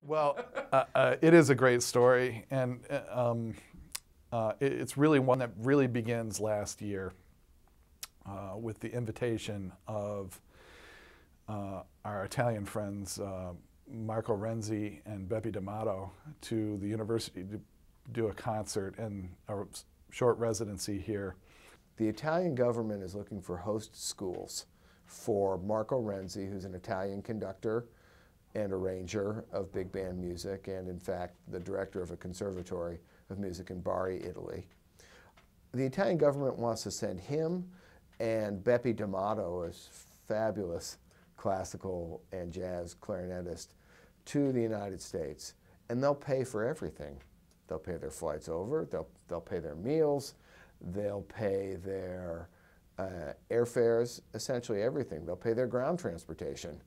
Well, it is a great story, and it's really one that really begins last year with the invitation of our Italian friends Marco Renzi and Beppe D'Amato to the university to do a concert and a short residency here. The Italian government is looking for host schools for Marco Renzi, who's an Italian conductor and arranger of big band music, and in fact the director of a conservatory of music in Bari, Italy. The Italian government wants to send him and Beppe D'Amato, a fabulous classical and jazz clarinetist, to the United States, and they'll pay for everything. They'll pay their flights over, they'll pay their meals, they'll pay their airfares, essentially everything. They'll pay their ground transportation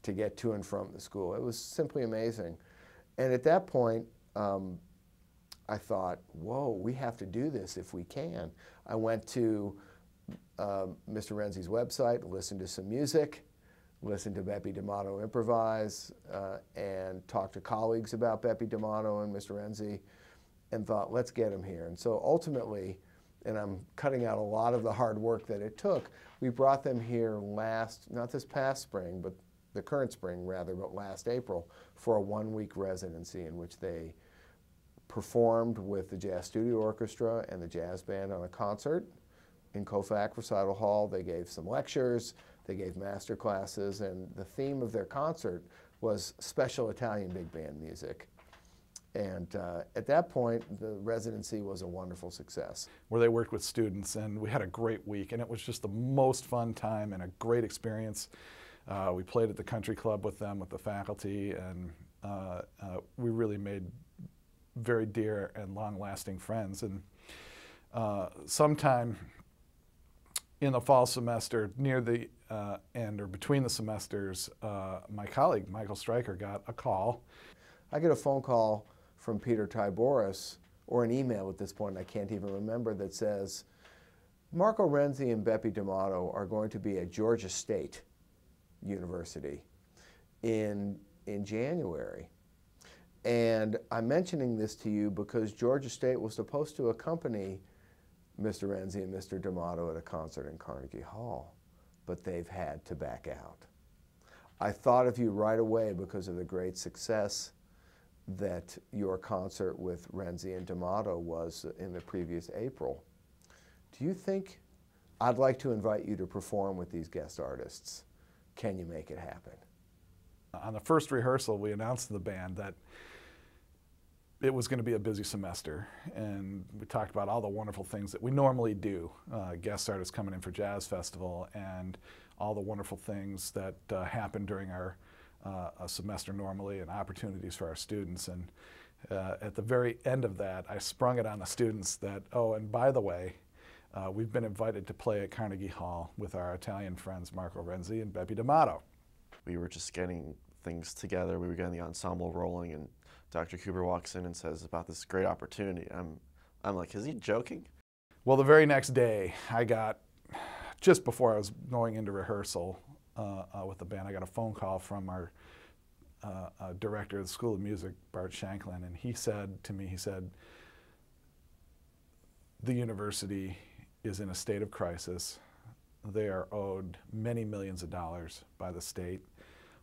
to get to and from the school. It was simply amazing. And at that point, I thought, whoa, we have to do this if we can. I went to Mr. Renzi's website, listened to some music, listened to Beppe D'Amato improvise, and talked to colleagues about Beppe D'Amato and Mr. Renzi, and thought, let's get him here. And so ultimately, and I'm cutting out a lot of the hard work that it took, we brought them here not this past spring, but the current spring rather, but last April, for a one-week residency in which they performed with the Jazz Studio Orchestra and the jazz band on a concert in Kofak Recital Hall. They gave some lectures, they gave master classes, and the theme of their concert was special Italian big band music. And at that point, the residency was a wonderful success. Where they worked with students, and we had a great week, and it was just the most fun time and a great experience. We played at the country club with them, with the faculty, and we really made very dear and long-lasting friends. And sometime in the fall semester, near the end or between the semesters, my colleague, Michael Stryker, got a call. I get a phone call from Peter Tiboris, or an email at this point, I can't even remember, that says, Marco Renzi and Beppe D'Amato are going to be at Georgia State University in January. And I'm mentioning this to you because Georgia State was supposed to accompany Mr. Renzi and Mr. D'Amato at a concert in Carnegie Hall, but they've had to back out. I thought of you right away because of the great success that your concert with Renzi and D'Amato was in the previous April. Do you think I'd like to invite you to perform with these guest artists? Can you make it happen? On the first rehearsal, we announced to the band that it was going to be a busy semester, and we talked about all the wonderful things that we normally do, guest artists coming in for Jazz Festival, and all the wonderful things that happen during our semester normally, and opportunities for our students. And at the very end of that, I sprung it on the students that, oh, and by the way, we've been invited to play at Carnegie Hall with our Italian friends Marco Renzi and Beppe D'Amato. We were just getting things together. We were getting the ensemble rolling, and Dr. Cooper walks in and says about this great opportunity. I'm like, is he joking? Well, the very next day, I got, just before I was going into rehearsal with the band, I got a phone call from our director of the School of Music, Bart Shanklin, and he said to me, he said, the university is in a state of crisis. They are owed many millions of dollars by the state.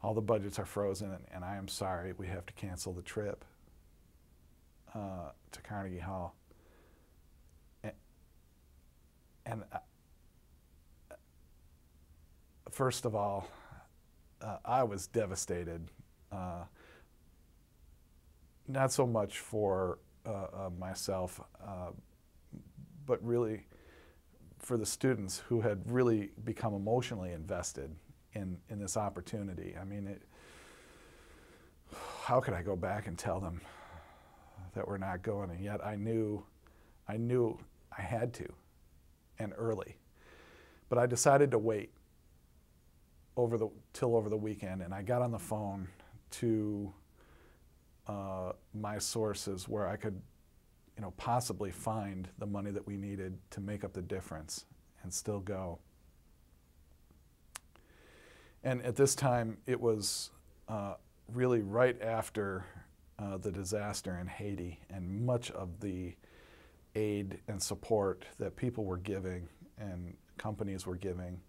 All the budgets are frozen, and I am sorry, we have to cancel the trip to Carnegie Hall. And first of all, I was devastated. Not so much for myself, but really for the students who had really become emotionally invested in this opportunity. I mean, how could I go back and tell them that we're not going? And yet I knew I had to, and early. But I decided to wait till over the weekend, and I got on the phone to my sources where I could, possibly find the money that we needed to make up the difference and still go. And at this time, it was really right after the disaster in Haiti, and much of the aid and support that people were giving and companies were giving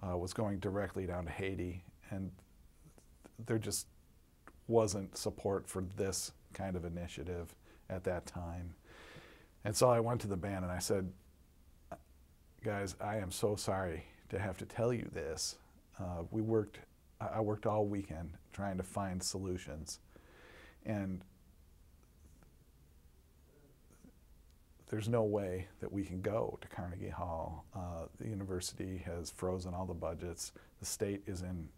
was going directly down to Haiti, and there just wasn't support for this kind of initiative at that time. And so I went to the band and I said, guys, I am so sorry to have to tell you this. I worked all weekend trying to find solutions, and there's no way that we can go to Carnegie Hall. The university has frozen all the budgets. The state is in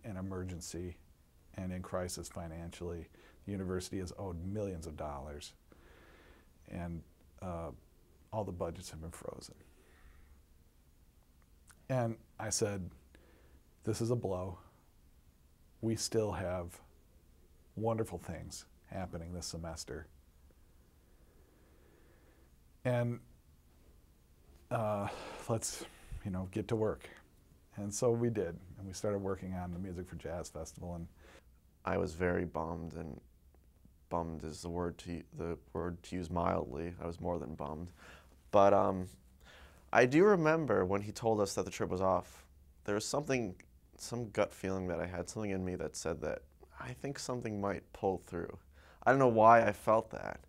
an emergency and in crisis financially. The university is owed millions of dollars, and all the budgets have been frozen. And I said, this is a blow. We still have wonderful things happening this semester. And let's, get to work. And so we did, and we started working on the Music for Jazz Festival. And I was very bummed, and bummed is the word to use mildly. I was more than bummed. But I do remember when he told us that the trip was off, there was some gut feeling that I had, something in me that said that I think something might pull through. I don't know why I felt that.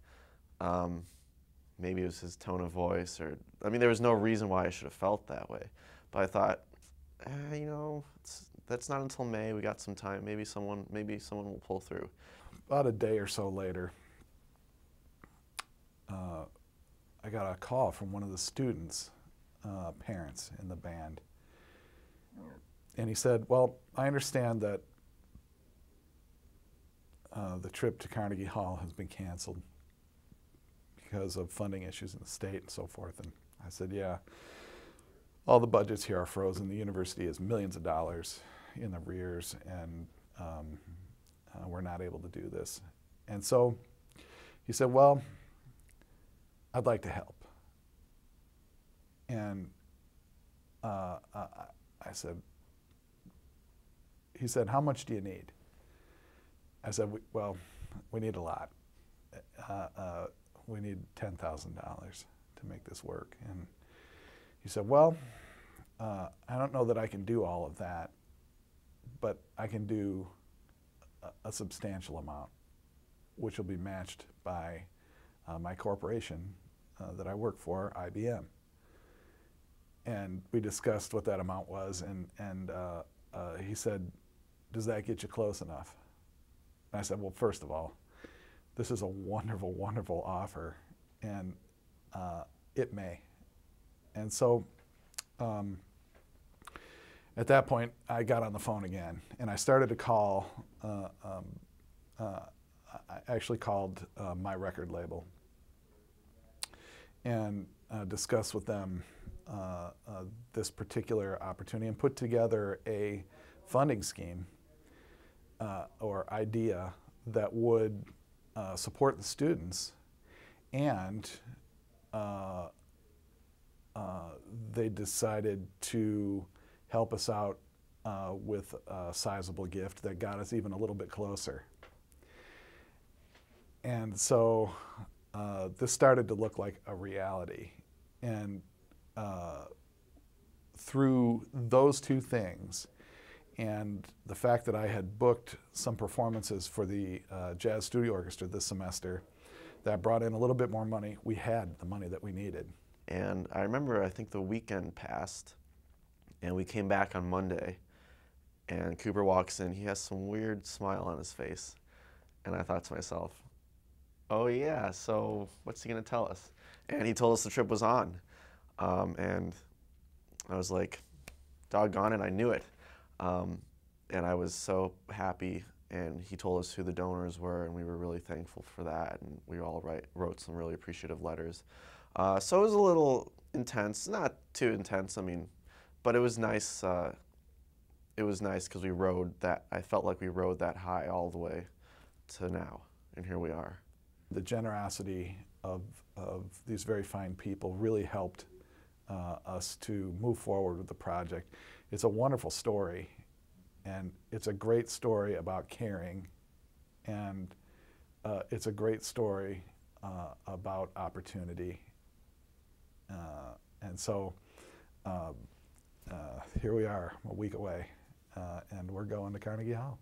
Maybe it was his tone of voice, or, there was no reason why I should have felt that way. But I thought, that's not until May. We got some time. Maybe someone will pull through. About a day or so later, I got a call from one of the students' parents in the band. And he said, well, I understand that the trip to Carnegie Hall has been canceled because of funding issues in the state and so forth. And I said, yeah, all the budgets here are frozen. The university has millions of dollars in arrears, and we're not able to do this. And so he said, well, I'd like to help. And I said, he said, how much do you need? I said, well, we need a lot. We need $10,000 to make this work. And he said, well, I don't know that I can do all of that, but I can do a substantial amount, which will be matched by my corporation that I work for, IBM. And we discussed what that amount was, and he said, does that get you close enough? And I said, well, first of all, this is a wonderful, wonderful offer, and it may. And so at that point, I got on the phone again, and I started to call, I actually called my record label and discussed with them this particular opportunity, and put together a funding scheme or idea that would support the students, and they decided to help us out with a sizable gift that got us even a little bit closer. And so this started to look like a reality. And through those two things, and the fact that I had booked some performances for the Jazz Studio Orchestra this semester, that brought in a little bit more money. We had the money that we needed. And I remember, I think the weekend passed, and we came back on Monday, and Cooper walks in. He has some weird smile on his face. And I thought to myself, oh yeah, so what's he gonna tell us? And he told us the trip was on. And I was like, doggone it, I knew it. And I was so happy, and he told us who the donors were, and we were really thankful for that, and we all wrote some really appreciative letters. So it was a little intense, not too intense, but it was nice. It was nice because I felt like we rode that high all the way to now, and here we are. The generosity of these very fine people really helped us to move forward with the project. It's a wonderful story, And it's a great story about caring, and it's a great story about opportunity. And so here we are, a week away, and we're going to Carnegie Hall.